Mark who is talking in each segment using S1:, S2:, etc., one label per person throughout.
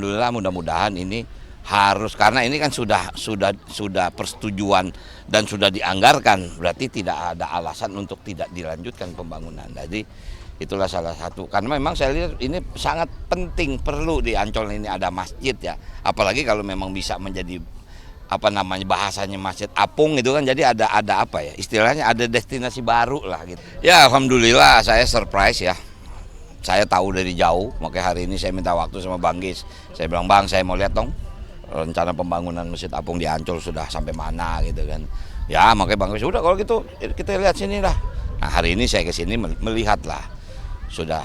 S1: alhamdulillah mudah-mudahan ini harus, karena ini kan sudah persetujuan dan sudah dianggarkan, berarti tidak ada alasan untuk tidak dilanjutkan pembangunan. Jadi itulah salah satu, karena memang saya lihat ini sangat penting, perlu di Ancol ini ada masjid ya, apalagi kalau memang bisa menjadi bahasanya masjid apung itu kan, jadi ada apa ya istilahnya, ada destinasi baru lah gitu. Ya alhamdulillah saya surprise ya, saya tahu dari jauh, makanya hari ini saya minta waktu sama Bang Gis, saya bilang Bang saya mau lihat dong rencana pembangunan masjid apung di Ancol sudah sampai mana gitu kan. Ya makanya Bang Gis udah kalau gitu kita lihat sini lah. Nah hari ini saya kesini melihat lah sudah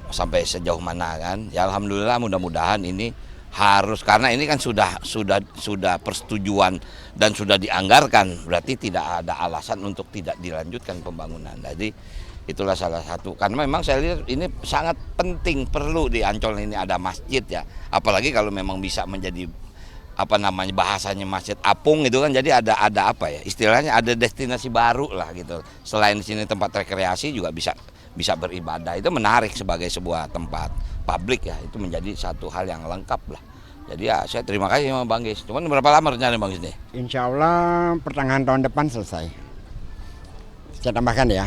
S1: sampai sejauh mana kan. Ya alhamdulillah mudah-mudahan ini harus, karena ini kan sudah persetujuan dan sudah dianggarkan, berarti tidak ada alasan untuk tidak dilanjutkan pembangunan. Jadi itulah salah satu, karena memang saya lihat ini sangat penting, perlu di Ancol ini ada masjid ya, apalagi kalau memang bisa menjadi bahasanya masjid apung itu kan, jadi ada apa ya istilahnya, ada destinasi baru lah gitu. Selain di sini tempat rekreasi juga bisa beribadah, itu menarik sebagai sebuah tempat publik ya, itu menjadi satu hal yang lengkap lah. Jadi ya saya terima kasih sama Bang Gis. Cuman berapa lama rencana Bang Gis nih?
S2: Insya Allah pertengahan tahun depan selesai. Saya tambahkan ya.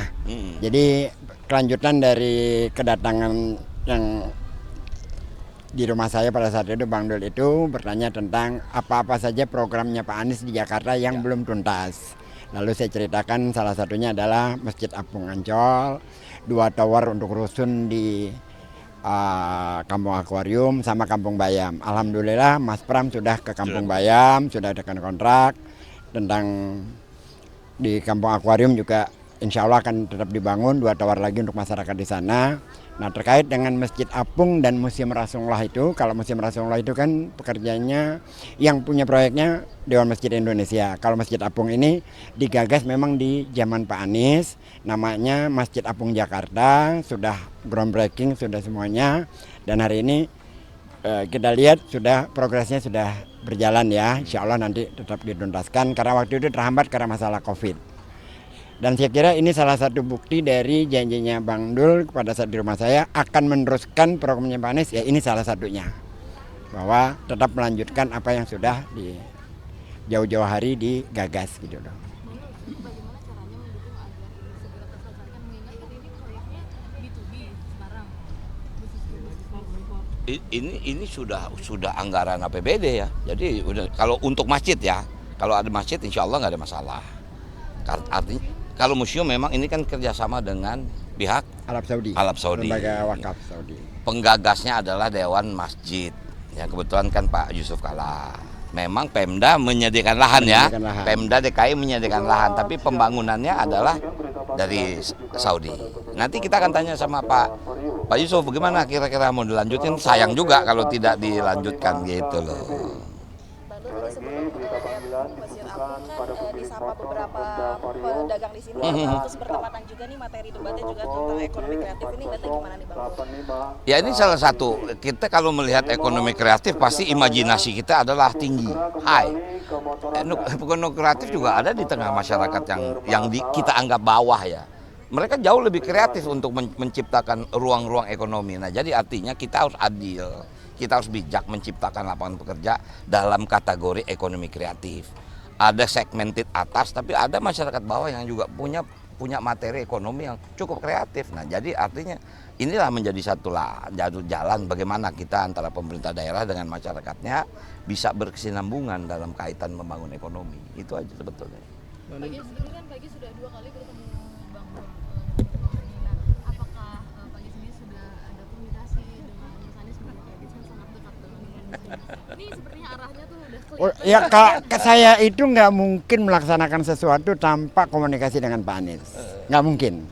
S2: Jadi kelanjutan dari kedatangan yang di rumah saya pada saat itu, Bang Dul itu bertanya tentang apa-apa saja programnya Pak Anies di Jakarta yang belum tuntas. Lalu saya ceritakan salah satunya adalah Masjid Apung Ancol, 2 tower untuk rusun di Kampung Akuarium sama Kampung Bayam. Alhamdulillah Mas Pram sudah ke Kampung Bayam, sudah ada kontrak tentang di Kampung Akuarium juga insya Allah akan tetap dibangun 2 tower lagi untuk masyarakat di sana. Nah terkait dengan Masjid Apung dan Museum Rasulullah itu, kalau Museum Rasulullah itu kan pekerjaannya yang punya proyeknya Dewan Masjid Indonesia. Kalau Masjid Apung ini digagas memang di zaman Pak Anies, namanya Masjid Apung Jakarta, sudah groundbreaking, sudah semuanya. Dan hari ini kita lihat sudah progresnya sudah berjalan ya, insya Allah nanti tetap dituntaskan karena waktu itu terhambat karena masalah COVID. Dan saya kira ini salah satu bukti dari janjinya Bang Dul pada saat di rumah saya akan meneruskan programnya Pak Anies, ya ini salah satunya. Bahwa tetap melanjutkan apa yang sudah di jauh-jauh hari digagas gitu loh.
S3: Bagaimana caranya mendukung agar segera terselesaikan, mengingat kan ini proyeknya B2B sekarang,
S1: Ini sudah anggaran APBD ya. Jadi udah, kalau untuk masjid ya, kalau ada masjid insya Allah nggak ada masalah. Artinya kalau museum memang ini kan kerjasama dengan pihak
S2: Arab Saudi. Lembaga Wakaf Saudi.
S1: Penggagasnya adalah Dewan Masjid. Ya kebetulan kan Pak Yusuf Kalla. Memang Pemda menyediakan lahan ya. Pemda DKI menyediakan lahan, tapi pembangunannya adalah dari Saudi. Nanti kita akan tanya sama Pak Yusuf bagaimana kira-kira mau dilanjutin. Sayang juga kalau tidak dilanjutkan gitu loh.
S3: Baru sebelum Masjid Apung kan disapa beberapa pedagang di sini, terus bertepatan juga nih materi debatnya juga tentang ekonomi kreatif, ini lihatnya gimana nih Bang?
S1: Ya ini salah satu, kita kalau melihat ekonomi kreatif pasti imajinasi kita adalah tinggi, high. Ekonomi kreatif juga ada di tengah masyarakat yang kita anggap bawah ya. Mereka jauh lebih kreatif untuk menciptakan ruang-ruang ekonomi. Nah jadi artinya kita harus adil. Kita harus bijak menciptakan lapangan pekerja dalam kategori ekonomi kreatif. Ada segmented atas, tapi ada masyarakat bawah yang juga punya materi ekonomi yang cukup kreatif. Nah, jadi artinya inilah menjadi satu jalan bagaimana kita antara pemerintah daerah dengan masyarakatnya bisa berkesinambungan dalam kaitan membangun ekonomi. Itu aja sebetulnya.
S3: Pak Gis sendiri kan Pak Gis sudah 2 kali bertemu Bang Dul. Nah, apakah Pak Gis sendiri sudah ada komunikasi dengan Mas Anies mengenai Pak Gis yang sangat dekat dengan ini sepertinya arahnya tuh udah kelihatan.
S2: Ya saya itu nggak mungkin melaksanakan sesuatu tanpa komunikasi dengan Pak Anies, nggak mungkin.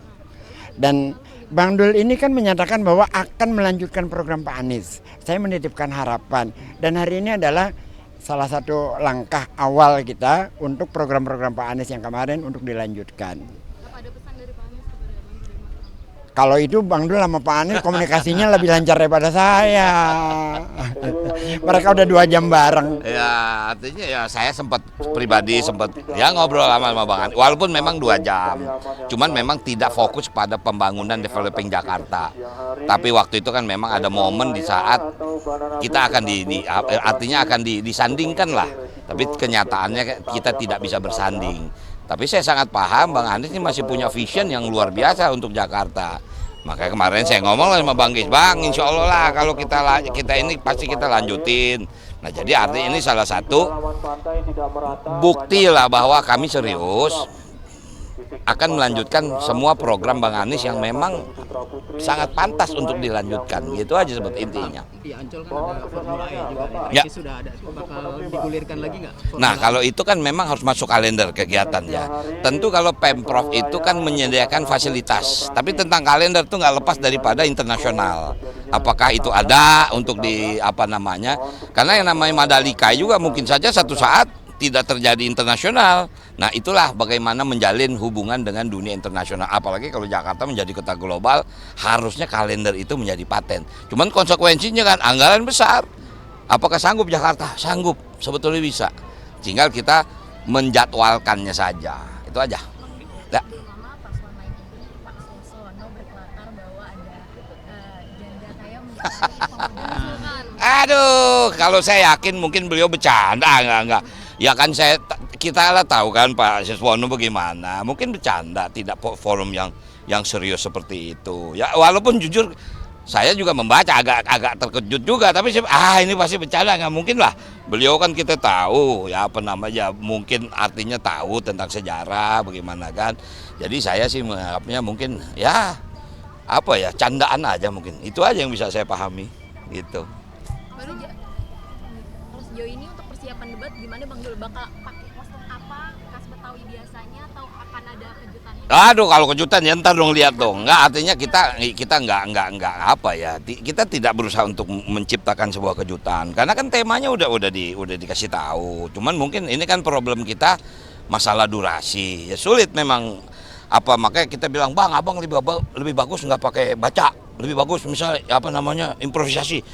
S2: Dan Bang Dul ini kan menyatakan bahwa akan melanjutkan program Pak Anies. Saya menitipkan harapan dan hari ini adalah salah satu langkah awal kita untuk program-program Pak Anies yang kemarin untuk dilanjutkan.
S3: Apa ada pesan dari Pak Anies kepada Bang Dul?
S2: Kalau itu Bang Dul sama Pak Anies komunikasinya lebih lancar daripada saya. Mereka udah 2 jam bareng.
S1: Ya artinya ya saya sempat pribadi ya ngobrol sama Bang Anies. Walaupun memang 2 jam, cuman memang tidak fokus pada pembangunan developing Jakarta. Tapi waktu itu kan memang ada momen di saat kita akan artinya akan disandingkan lah. Tapi kenyataannya kita tidak bisa bersanding. Tapi saya sangat paham Bang Anies ini masih punya vision yang luar biasa untuk Jakarta. Makanya kemarin saya ngomong lah sama Bang Gis, Bang, insya Allah lah kalau kita ini pasti kita lanjutin. Nah jadi artinya ini salah satu bukti lah bahwa kami serius akan melanjutkan semua program Bang Anies yang memang sangat pantas untuk dilanjutkan. Gitu aja seperti intinya.
S4: Di Ancol kan ada Formula E juga nih.
S1: Ya.
S4: Sudah ada, bakal digulirkan lagi nggak?
S1: Nah kalau itu kan memang harus masuk kalender kegiatan ya. Tentu kalau Pemprov itu kan menyediakan fasilitas. Tapi tentang kalender itu nggak lepas daripada internasional. Apakah itu ada untuk karena yang namanya Mandalika juga mungkin saja satu saat tidak terjadi internasional. Nah itulah bagaimana menjalin hubungan dengan dunia internasional. Apalagi kalau Jakarta menjadi kota global, harusnya kalender itu menjadi paten. Cuman konsekuensinya kan anggaran besar. Apakah sanggup Jakarta? Sanggup, sebetulnya bisa. Tinggal kita menjadwalkannya saja. Itu aja. Ya.
S3: Lama paslon lain ini Pak Sosono berkelakar bahwa ada janda kaya menjadi
S1: Aduh, kalau saya yakin mungkin beliau bercanda, enggak. Ya kan kita lah tahu kan Pak Siswono bagaimana. Mungkin bercanda, tidak forum yang serius seperti itu. Ya walaupun jujur saya juga membaca agak terkejut juga, tapi ini pasti bercanda, nggak mungkin lah. Beliau kan kita tahu ya mungkin artinya tahu tentang sejarah bagaimana kan. Jadi saya sih menganggapnya mungkin ya candaan aja mungkin. Itu aja yang bisa saya pahami gitu.
S3: Baru terus sejauh ini untuk persiapan debat gimana Bang Dul? Bakal pakai kostum apa? Khas Betawi biasanya atau akan ada kejutan?
S1: Aduh, kalau kejutan ya ntar dong lihat dong. Enggak, artinya kita kita tidak berusaha untuk menciptakan sebuah kejutan. Karena kan temanya udah dikasih tahu. Cuman mungkin ini kan problem kita masalah durasi. Ya sulit memang makanya kita bilang, Bang, Abang lebih bagus nggak pakai baca. Lebih bagus misalnya improvisasi.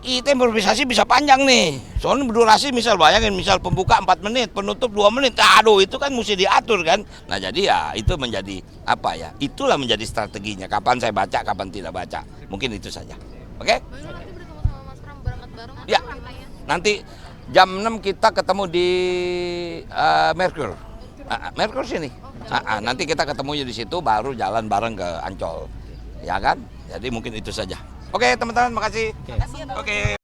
S1: Itu improvisasi bisa panjang nih. Soalnya berdurasi bayangin pembuka 4 menit, penutup 2 menit. Aduh, itu kan mesti diatur kan. Nah, jadi ya itu menjadi itulah menjadi strateginya. Kapan saya baca, kapan tidak baca. Mungkin itu saja. Oke?
S3: Baru nanti bertemu sama Mas Pram berangkat bareng
S1: Ya. Nanti jam 6 kita ketemu di Merkur. Merkur sini. Nanti kita ketemunya di situ baru jalan bareng ke Ancol. Ya kan? Jadi mungkin itu saja. Oke, teman-teman, makasih. Oke.